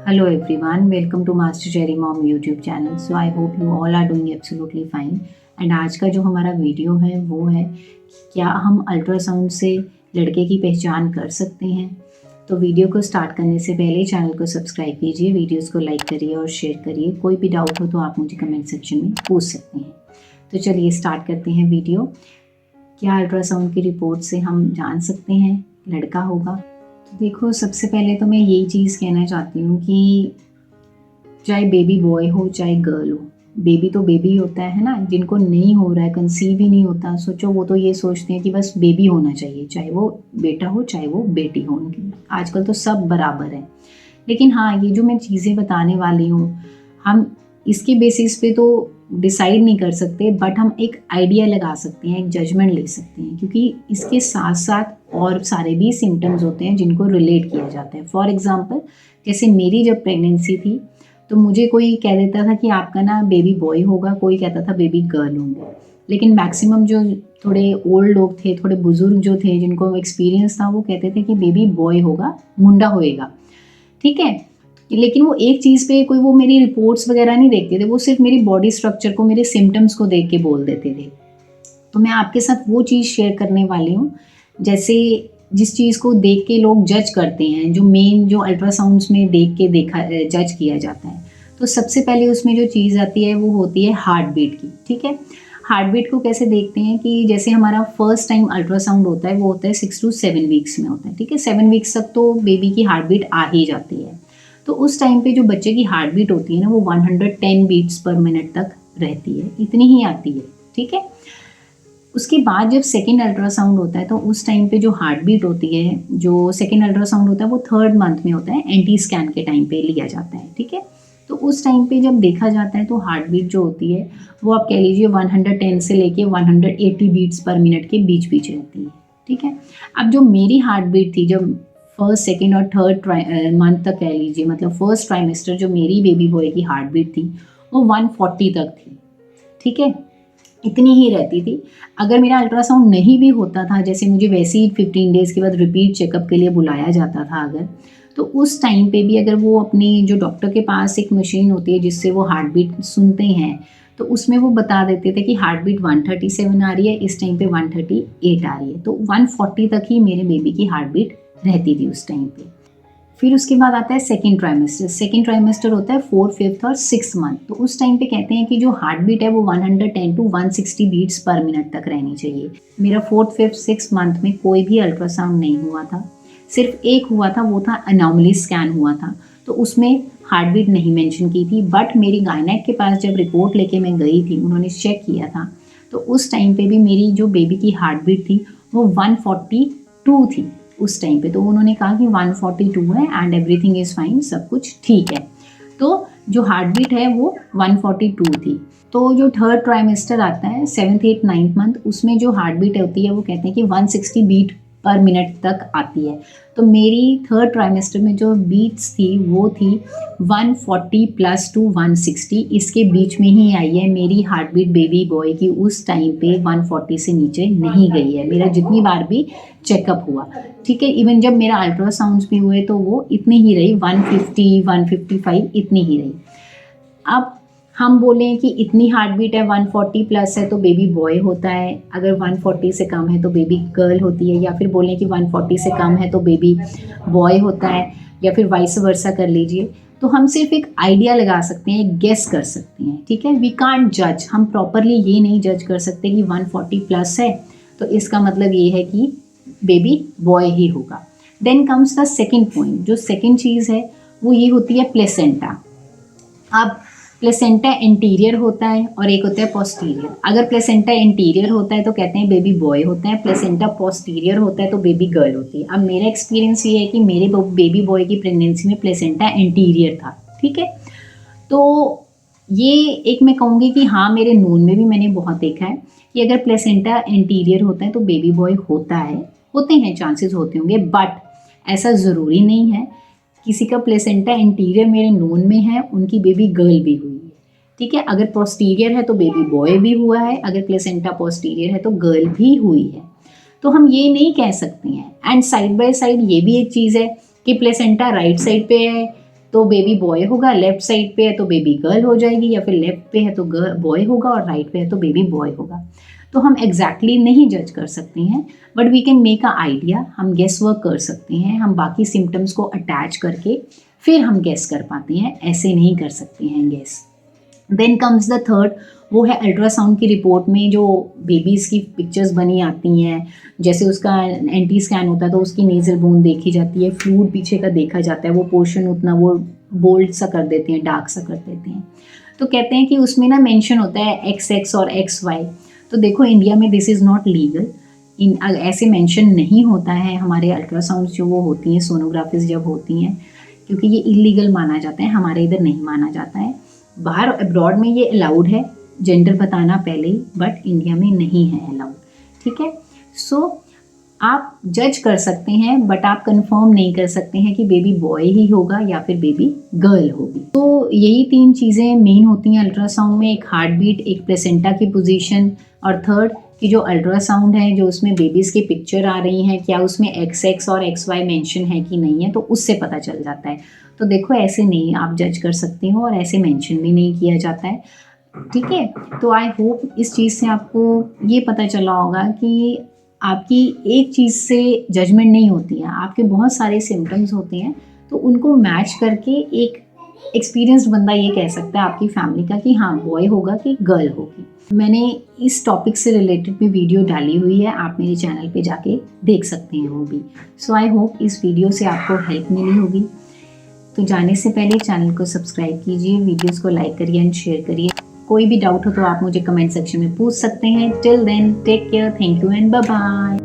Hello everyone, welcome to Master Cherry Mom YouTube channel. So I hope you all are doing absolutely fine. And आज का जो हमारा video है वो है कि क्या हम अल्ट्रासाउंड से लड़के की पहचान कर सकते हैं। तो वीडियो को स्टार्ट करने से पहले चैनल को सब्सक्राइब कीजिए, वीडियोस को लाइक करिए और शेयर करिए। कोई भी डाउट हो तो आप मुझे कमेंट सेक्शन में पूछ सकते हैं। तो चलिए स्टार्ट करते हैं वीडियो। क्या अल्ट्रासाउंड की रिपोर्ट से हम जान सकते हैं लड़का होगा? तो देखो, सबसे पहले तो मैं यही चीज़ कहना चाहती हूँ कि चाहे बेबी बॉय हो चाहे गर्ल हो, बेबी तो बेबी होता है ना। जिनको नहीं हो रहा है, कंसीव ही नहीं होता, सोचो वो तो ये सोचते हैं कि बस बेबी होना चाहिए, चाहे वो बेटा हो चाहे वो बेटी हो। उनकी आजकल तो सब बराबर है। लेकिन हाँ, ये जो मैं चीज़ें बताने वाली हूँ, हम इसके बेसिस पे तो डिसाइड नहीं कर सकते, बट हम एक आइडिया लगा सकते हैं, एक जजमेंट ले सकते हैं, क्योंकि इसके साथ साथ और सारे भी सिम्टम्स होते हैं जिनको रिलेट किया जाता है। फॉर एग्जांपल, जैसे मेरी जब प्रेगनेंसी थी तो मुझे कोई कह देता था कि आपका ना बेबी बॉय होगा, कोई कहता था बेबी गर्ल होंगे। लेकिन मैक्सिमम जो थोड़े ओल्ड लोग थे, थोड़े बुजुर्ग जो थे, जिनको एक्सपीरियंस था, वो कहते थे कि बेबी बॉय होगा, मुंडा होएगा। ठीक है। लेकिन वो एक चीज़ पे कोई वो मेरी रिपोर्ट्स वगैरह नहीं देखते थे, वो सिर्फ मेरी बॉडी स्ट्रक्चर को, मेरे सिम्टम्स को देख के बोल देते थे। तो मैं आपके साथ वो चीज़ शेयर करने वाली हूँ, जैसे जिस चीज़ को देख के लोग जज करते हैं, जो मेन जो अल्ट्रासाउंड्स में देख के जज किया जाता है। तो सबसे पहले उसमें जो चीज़ आती है वो होती है हार्ट बीट की। ठीक है। हार्ट बीट को कैसे देखते हैं कि जैसे हमारा फर्स्ट टाइम अल्ट्रासाउंड होता है वो होता है 6 to 7 वीक्स में होता है। ठीक है। 7 वीक्स तक तो बेबी की हार्ट बीट आ ही जाती है। तो उस टाइम पे जो बच्चे की हार्ट बीट होती है ना, वो 110 बीट्स पर मिनट तक रहती है, इतनी ही आती है। ठीक है। उसके बाद जब सेकेंड अल्ट्रासाउंड होता है तो उस टाइम पे जो हार्ट बीट होती है, जो सेकेंड अल्ट्रासाउंड होता है वो 3rd मंथ में होता है, एंटी स्कैन के टाइम पे लिया जाता है। ठीक है। तो उस टाइम पे जब देखा जाता है तो हार्ट बीट जो होती है वो आप कह लीजिए 110 से लेके 180 बीट्स पर मिनट के बीच बीच रहती है। ठीक है। अब जो मेरी हार्ट बीट थी, जब फर्स्ट सेकेंड और थर्ड मंथ तक कह लीजिए, मतलब फर्स्ट ट्राइमेस्टर, जो मेरी बेबी बॉय की हार्ट बीट थी वो 140 तक थी। ठीक है। इतनी ही रहती थी। अगर मेरा अल्ट्रासाउंड नहीं भी होता था, जैसे मुझे वैसे ही 15 डेज़ के बाद रिपीट चेकअप के लिए बुलाया जाता था अगर, तो उस टाइम पे भी अगर वो अपनी जो डॉक्टर के पास एक मशीन होती है जिससे वो हार्ट बीट सुनते हैं, तो उसमें वो बता देते थे कि हार्ट बीट 137 आ रही है, इस टाइम पे 138 आ रही है। तो 140 तक ही मेरे बेबी की हार्ट बीट रहती थी उस टाइम पे। फिर उसके बाद आता है सेकेंड ट्राइमेस्टर। सेकेंड ट्राइमेस्टर होता है 4th, 5th और 6th मंथ। तो उस टाइम पे कहते हैं कि जो हार्ट बीट है वो 110 to 160 बीट्स पर मिनट तक रहनी चाहिए। मेरा 4th, 5th, 6th मंथ में कोई भी अल्ट्रासाउंड नहीं हुआ था, सिर्फ एक हुआ था, वो था अनॉमली स्कैन हुआ था। तो उसमें हार्ट बीट नहीं मेंशन की थी, बट मेरी गायनेक के पास जब रिपोर्ट लेके मैं गई थी, उन्होंने चेक किया था, तो उस टाइम पे भी मेरी जो बेबी की हार्ट बीट थी वो 142 थी उस टाइम पे। तो उन्होंने कहा कि 142 है एंड एवरीथिंग इज़ फाइन, सब कुछ ठीक है। तो जो हार्ट बीट है वो 142 थी। तो जो थर्ड ट्राइमेस्टर आता है 7th, 8th, 9th मंथ, उसमें जो हार्ट बीट होती है वो कहते हैं कि 160 बीट पर मिनट तक आती है। तो मेरी थर्ड ट्राइमेस्टर में जो बीट्स थी वो थी 140 प्लस टू 160, इसके बीच में ही आई है मेरी हार्ट बीट बेबी बॉय की। उस टाइम पे 140 से नीचे नहीं गई है मेरा जितनी बार भी चेकअप हुआ। ठीक है। इवन जब मेरा अल्ट्रासाउंड्स भी हुए तो वो इतनी ही रही, 150, 155 इतनी ही रही। अब हम बोलें कि इतनी हार्ट बीट है, 140 प्लस है तो बेबी बॉय होता है, अगर 140 से कम है तो बेबी गर्ल होती है, या फिर बोलें कि 140 से कम है तो बेबी बॉय होता है, या फिर वाइस वर्सा कर लीजिए। तो हम सिर्फ एक आइडिया लगा सकते हैं, एक गेस कर सकते हैं। ठीक है। वी कांट जज, हम प्रॉपरली ये नहीं जज कर सकते कि 140 प्लस है तो इसका मतलब ये है कि बेबी बॉय ही होगा। Then comes the second point. जो सेकेंड चीज़ है वो ये होती है प्लेसेंटा। अब प्लेसेंटा इंटीरियर होता है और एक होता है पोस्टीरियर। अगर प्लेसेंटा इंटीरियर होता है तो कहते हैं बेबी बॉय होता है, प्लेसेंटा पोस्टीरियर होता है तो बेबी गर्ल होती है। अब मेरा एक्सपीरियंस ये है कि मेरे बेबी बॉय की प्रेगनेंसी में प्लेसेंटा इंटीरियर था। ठीक है। तो ये एक मैं कहूँगी कि हाँ, मेरे नून में भी मैंने बहुत देखा है कि अगर प्लेसेंटा इंटीरियर होता है तो बेबी बॉय होता है, होते हैं, चांसेस होते होंगे, बट ऐसा ज़रूरी नहीं है। किसी का प्लेसेंटा इंटीरियर मेरे नोन में है, उनकी बेबी गर्ल भी हुई है। ठीक है। अगर पोस्टीरियर है तो बेबी बॉय भी हुआ है, अगर प्लेसेंटा पोस्टीरियर है तो गर्ल भी हुई है। तो हम ये नहीं कह सकते हैं। एंड साइड बाय साइड ये भी एक चीज़ है कि प्लेसेंटा राइट साइड पे है तो बेबी बॉय होगा, लेफ्ट साइड पे है तो बेबी गर्ल हो जाएगी, या फिर लेफ्ट पे है तो बॉय होगा और राइट पे है तो बेबी बॉय होगा। तो हम एग्जैक्टली नहीं जज कर सकते हैं, but we can make a idea, हम गेस वर्क कर सकते हैं, हम बाकी सिम्टम्स को अटैच करके फिर हम गेस कर पाते हैं, ऐसे नहीं कर सकते हैं guess. Then comes the third, वो है अल्ट्रासाउंड की रिपोर्ट में जो बेबीज़ की पिक्चर्स बनी आती हैं, जैसे उसका एंटी स्कैन होता है तो उसकी नेजल बोन देखी जाती है, फ्लूइड पीछे का देखा जाता है, वो पोर्शन उतना वो बोल्ड सा कर देते हैं, डार्क सा कर देते हैं। तो कहते हैं कि उसमें ना मेंशन होता है XX और XY। तो देखो इंडिया में दिस इज़ नॉट लीगल, ऐसे मेंशन नहीं होता है हमारे अल्ट्रासाउंड जो वो होती हैं, सोनोग्राफीज जब होती हैं, क्योंकि ये इलीगल माना जाता है, हमारे इधर नहीं माना जाता है। बाहर अब्रॉड में ये अलाउड है जेंडर बताना पहले ही, बट इंडिया में नहीं है अलाउड, ठीक है। सो आप जज कर सकते हैं, बट आप कंफर्म नहीं कर सकते हैं कि बेबी बॉय ही होगा या फिर बेबी गर्ल होगी। तो यही 3 चीज़ें मेन होती हैं अल्ट्रासाउंड में, एक हार्ट बीट, एक प्लेसेंटा की पोजीशन, और थर्ड कि जो अल्ट्रासाउंड है जो उसमें बेबीज़ की पिक्चर आ रही हैं, क्या उसमें XX और XY मेंशन है कि नहीं है, तो उससे पता चल जाता है। तो देखो ऐसे नहीं आप जज कर सकते हो, और ऐसे मेंशन भी नहीं किया जाता है, ठीक है। तो आई होप इस चीज़ से आपको ये पता चला होगा कि आपकी एक चीज़ से जजमेंट नहीं होती है, आपके बहुत सारे सिम्टम्स होते हैं, तो उनको मैच करके एक एक्सपीरियंस्ड बंदा ये कह सकता है आपकी फैमिली का कि हाँ बॉय होगा कि गर्ल होगी। मैंने इस टॉपिक से रिलेटेड भी वीडियो डाली हुई है, आप मेरे चैनल पे जाके देख सकते हैं वो भी। सो आई होप इस वीडियो से आपको हेल्प मिली होगी। तो जाने से पहले चैनल को सब्सक्राइब कीजिए, वीडियोस को लाइक करिए एंड शेयर करिए। कोई भी डाउट हो तो आप मुझे कमेंट सेक्शन में पूछ सकते हैं। Till then take care, thank you and bye bye.